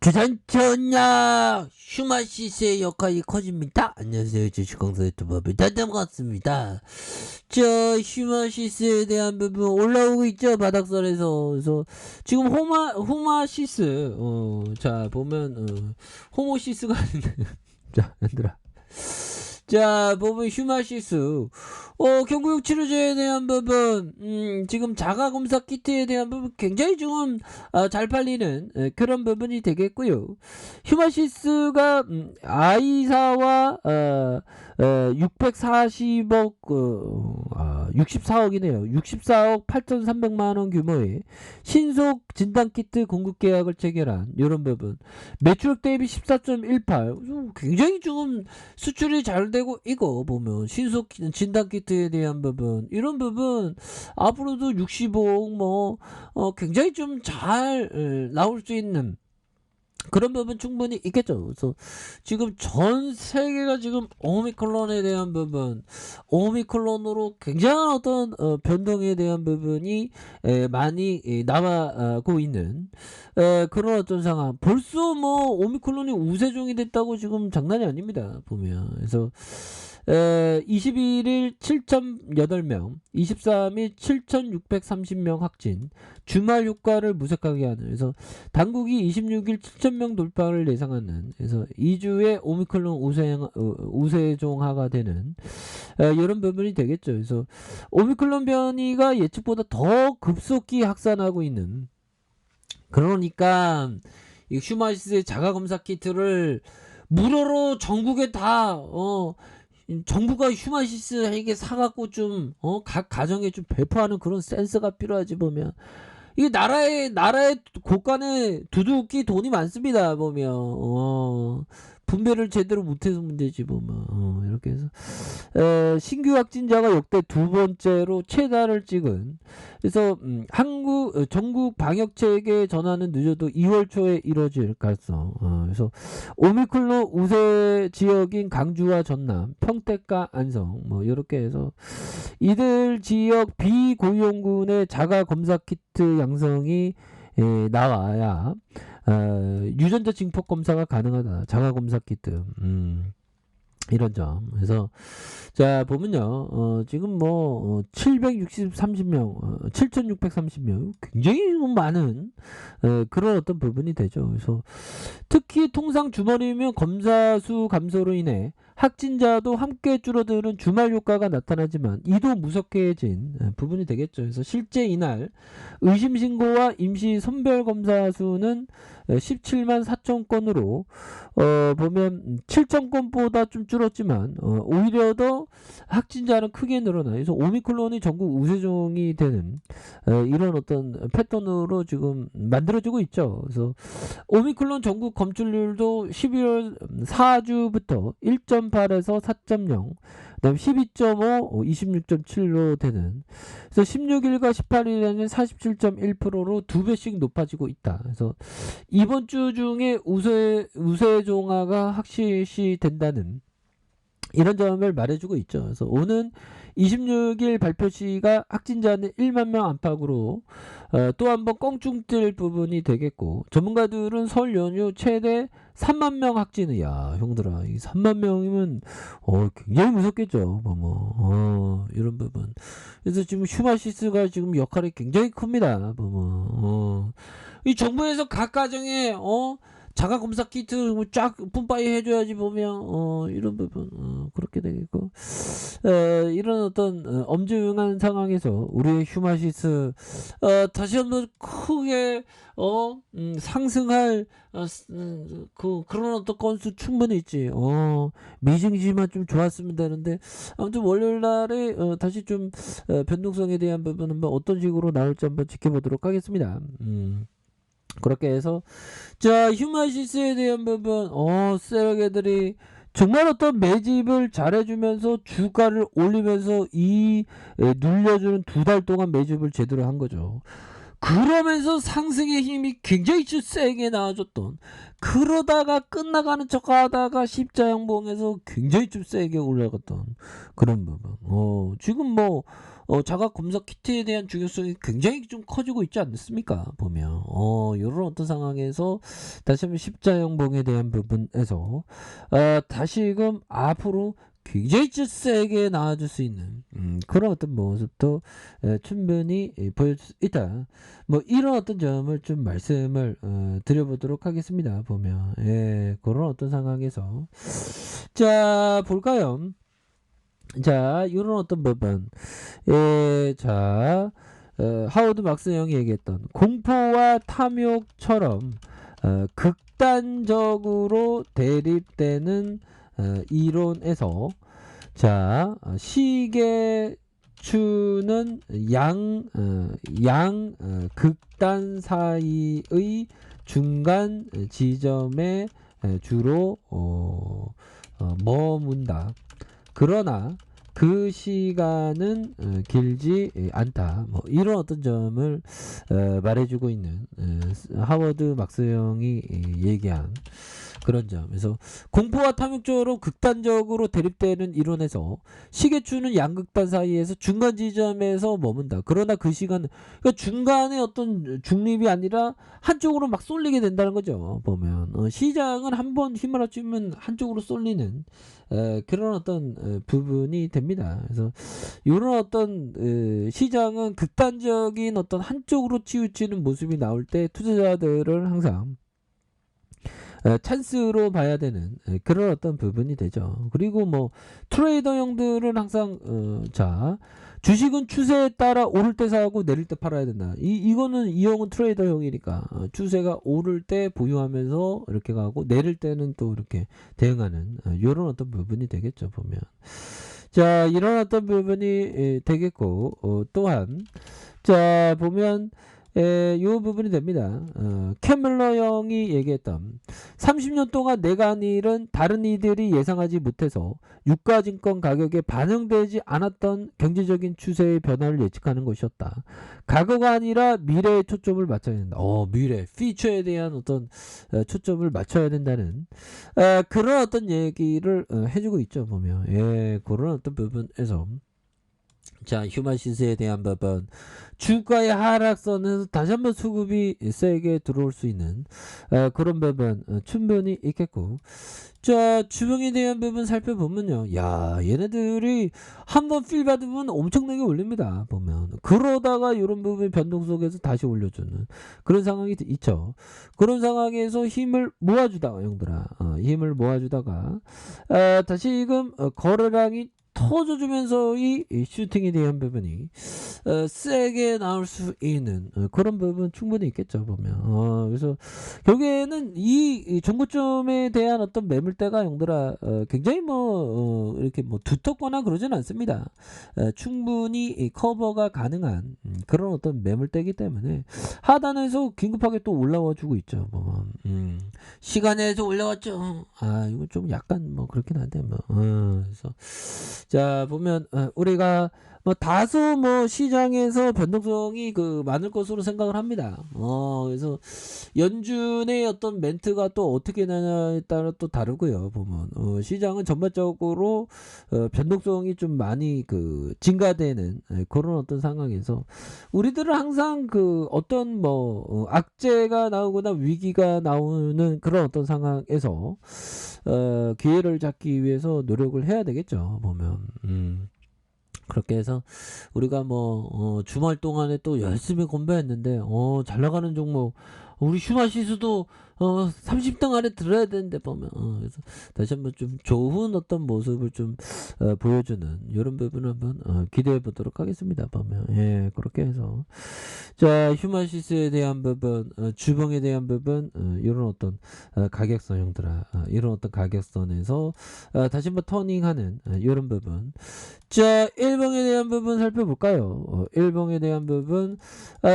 주산천야 슈마시스의 역할이 커집니다. 안녕하세요. 주식강사 유튜버 반갑습니다. 저 슈마시스에 대한 부분 올라오고 있죠. 바닥선에서. 그래서 지금 호마시스 자 보면 호모시스가 자 얘들아, 자 보면 슈마시스 경구육 치료제에 대한 부분, 지금 자가검사 키트에 대한 부분 굉장히 지금 잘 팔리는 그런 부분이 되겠고요. 휴마시스가 아이사와 640억 64억이네요. 64억 8,300만원 규모의 신속 진단키트 공급 계약을 체결한 이런 부분, 매출액 대비 14.18, 굉장히 지금 수출이 잘 되고, 이거 보면 신속 진단키트에 대한 부분, 이런 부분 앞으로도 65억 굉장히 좀 잘 나올 수 있는 그런 부분 충분히 있겠죠. 그래서 지금 전 세계가 지금 오미크론에 대한 부분, 오미크론으로 굉장한 어떤 변동에 대한 부분이 많이 남아고 있는 그런 어떤 상황. 벌써 뭐 오미크론이 우세종이 됐다고 지금 장난이 아닙니다. 보면. 그래서 21일 7,008명, 23일 7,630명 확진, 주말 효과를 무색하게 하는, 그래서 당국이 26일 7,000명 돌파를 예상하는, 그래서 2주에 오미크론 우세종화가 되는 이런 부분이 되겠죠. 그래서 오미크론 변이가 예측보다 더 급속히 확산하고 있는, 그러니까 이 휴마시스의 자가검사 키트를 무료로 전국에 다 정부가 휴마시스에게 사갖고 좀 각 가정에 좀 배포하는 그런 센스가 필요하지. 보면 이게 나라의 곳간에 두둑히 돈이 많습니다. 보면 분배를 제대로 못해서 문제지. 보면 이렇게 해서 신규 확진자가 역대 두 번째로 최다를 찍은, 그래서 전국 방역 체계 전환은 늦어도 2월 초에 이뤄질 가능성. 그래서 오미클론 우세 지역인 강주와 전남, 평택과 안성 이렇게 해서 이들 지역 비고용군의 자가 검사 키트 양성이 나와야 유전자 증폭 검사가 가능하다. 자가 검사 키트. 이런 점. 그래서 자 보면요, 지금 7,630명 굉장히 많은 그런 어떤 부분이 되죠. 그래서 특히 통상 주말이면 검사 수 감소로 인해 확진자도 함께 줄어드는 주말 효과가 나타나지만 이도 무섭게진 부분이 되겠죠. 그래서 실제 이날 의심 신고와 임시 선별 검사 수는 17만 4천 건으로 보면 7천 건보다 좀 줄었지만 오히려 더 확진자는 크게 늘어나. 그래서 오미크론이 전국 우세종이 되는 이런 어떤 패턴으로 지금 만들어지고 있죠. 그래서 오미크론 전국 검출률도 12월 4주부터 1.8에서 4.0, 그다음 12.5, 26.7로 되는, 그래서 16일과 18일에는 47.1%로 2배씩 높아지고 있다. 그래서 이번 주 중에 우세종화가 확실시 된다는 이런 점을 말해주고 있죠. 그래서 오는 26일 발표 시가 확진자는 1만 명 안팎으로 또 한번 껑충 뜰 부분이 되겠고, 전문가들은 설 연휴 최대 3만 명 확진을, 야 형들아, 이 3만 명이면 굉장히 무섭겠죠. 이런 부분. 그래서 지금 휴마시스가 지금 역할이 굉장히 큽니다. 이 정부에서 각 가정에 자가 검사 키트 쫙 뿜빠이 해줘야지. 보면 이런 부분 그렇게 되겠고, 이런 어떤 엄중한 상황에서 우리의 휴마시스 다시 한번 크게 상승할 그런 어떤 건수 충분히 있지. 미증시만 좀 좋았으면 되는데, 아무튼 월요일날에 다시 좀 변동성에 대한 부분 한번 어떤 식으로 나올지 한번 지켜보도록 하겠습니다. 그렇게 해서 자 휴마시스에 대한 부분, 세력애들이 정말 어떤 매집을 잘해주면서 주가를 올리면서 눌려주는 2달 동안 매집을 제대로 한 거죠. 그러면서 상승의 힘이 굉장히 세게 나와줬던, 그러다가 끝나가는 척 하다가 십자양봉에서 굉장히 좀 세게 올라갔던 그런 부분. 지금 자가 검사 키트에 대한 중요성이 굉장히 좀 커지고 있지 않습니까? 보면 요런 어떤 상황에서 다시 한번 십자연봉에 대한 부분에서 다시금 앞으로 굉장히 세게 나아질 수 있는 그런 어떤 모습도 충분히 보여줄 수 있다. 뭐 이런 어떤 점을 좀 말씀을 드려보도록 하겠습니다. 보면 그런 어떤 상황에서 자 볼까요? 자 이런 어떤 부분 자 하워드 막스 형이 얘기했던 공포와 탐욕처럼 극단적으로 대립되는 이론에서 자 시계추는 양 극단 사이의 중간 지점에 주로 머문다. 그러나 그 시간은 길지 않다. 뭐 이런 어떤 점을 말해주고 있는 하워드 막스 형이 얘기한 그런 점. 그래서 공포와 탐욕적으로 극단적으로 대립되는 이론에서 시계추는 양극단 사이에서 중간 지점에서 머문다. 그러나 그 시간은 그러니까 중간에 어떤 중립이 아니라 한쪽으로 막 쏠리게 된다는 거죠. 보면 시장은 한번 힘을 합치면 한쪽으로 쏠리는 그런 어떤 부분이 됩니다. 그래서 이런 어떤 시장은 극단적인 어떤 한쪽으로 치우치는 모습이 나올 때 투자자들은 항상 찬스로 봐야 되는 그런 어떤 부분이 되죠. 그리고 뭐 트레이더 형들은 항상 자 주식은 추세에 따라 오를 때 사고 내릴 때 팔아야 된다. 이거는 이 형은 트레이더 형이니까 추세가 오를 때 보유하면서 이렇게 가고 내릴 때는 또 이렇게 대응하는 이런 어떤 부분이 되겠죠. 보면 자 이런 어떤 부분이 되겠고 또한 자 보면 이 부분이 됩니다. 캐밀러 형이 얘기했던 30년 동안 내가 한 일은 다른 이들이 예상하지 못해서 유가증권 가격에 반영되지 않았던 경제적인 추세의 변화를 예측하는 것이었다. 과거가 아니라 미래에 초점을 맞춰야 된다. 미래, 피처에 대한 어떤 초점을 맞춰야 된다는 그런 어떤 얘기를 해주고 있죠. 보면 그런 어떤 부분에서 자 휴마시스에 대한 부분 주가의 하락선에서 다시 한번 수급이 세게 들어올 수 있는 그런 부분 충분히 있겠고 자 주봉에 대한 부분 살펴보면요 야 얘네들이 한번 필 받으면 엄청나게 올립니다. 보면 그러다가 이런 부분 변동 속에서 다시 올려주는 그런 상황이 있죠. 그런 상황에서 힘을 모아주다가 형들아 힘을 모아주다가 다시금 거래량이 터져주면서 이 슈팅에 대한 부분이 세게 나올 수 있는 그런 부분 충분히 있겠죠. 보면 그래서 결국에는 이 종고점에 대한 어떤 매물대가 형들아 굉장히 뭐 이렇게 뭐 두텁거나 그러진 않습니다. 충분히 커버가 가능한 그런 어떤 매물대이기 때문에 하단에서 긴급하게 또 올라와 주고 있죠. 뭐 시간에서 올라왔죠. 이거 좀 약간 뭐 그렇긴 한데 뭐 그래서 자 보면 우리가 뭐 다소 뭐 시장에서 변동성이 많을 것으로 생각을 합니다. 그래서 연준의 어떤 멘트가 또 어떻게 나냐에 따라 또 다르고요. 보면 시장은 전반적으로 변동성이 좀 많이 증가되는 그런 어떤 상황에서 우리들은 항상 어떤 뭐 악재가 나오거나 위기가 나오는 그런 어떤 상황에서 기회를 잡기 위해서 노력을 해야 되겠죠. 보면 그렇게 해서 우리가 뭐 주말 동안에 또 열심히 공부했는데 잘 나가는 종목 우리 휴마시스도 30등 안에 들어야 되는데 보면 그래서 다시 한번 좀 좋은 어떤 모습을 좀 보여주는 이런 부분을 한번 기대해 보도록 하겠습니다. 보면 그렇게 해서 자 휴마시스에 대한 부분 주봉에 대한 부분 이런 어떤 가격선 형들아 이런 어떤 가격선에서 다시 한번 터닝하는 이런 부분 자 일봉에 대한 부분 살펴볼까요? 일봉에 대한 부분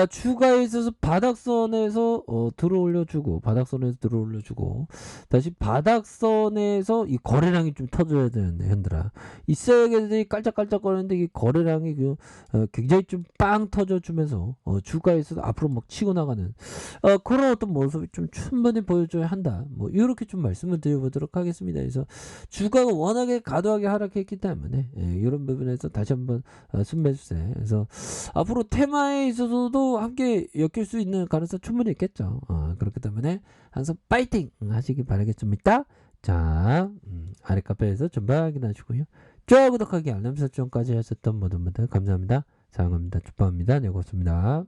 주가에 있어서 바닥선에서 들어올려주고 바닥선에서 들어올려주고 다시 바닥선에서 이 거래량이 좀 터져야 되는데 현들아 이 세력들이 깔짝깔짝거리는데 이 거래량이 굉장히 좀 빵 터져주면서 주가에서 앞으로 막 치고 나가는 그런 어떤 모습이 좀 충분히 보여줘야 한다. 뭐 이렇게 좀 말씀을 드려보도록 하겠습니다. 그래서 주가가 워낙에 과도하게 하락했기 때문에 이런 부분에서 다시 한번 순매수세. 그래서 앞으로 테마에 있어서도 함께 엮일 수 있는 가능성 충분히 있겠죠. 그렇기 때문에 항상 파이팅 하시기 바라겠습니다. 자, 아래 카페에서 전방 확인하시고요. 좋아요, 구독하기, 알람 설정까지 하셨던 모든 분들 감사합니다. 사랑합니다. 축복합니다. 네, 고맙습니다.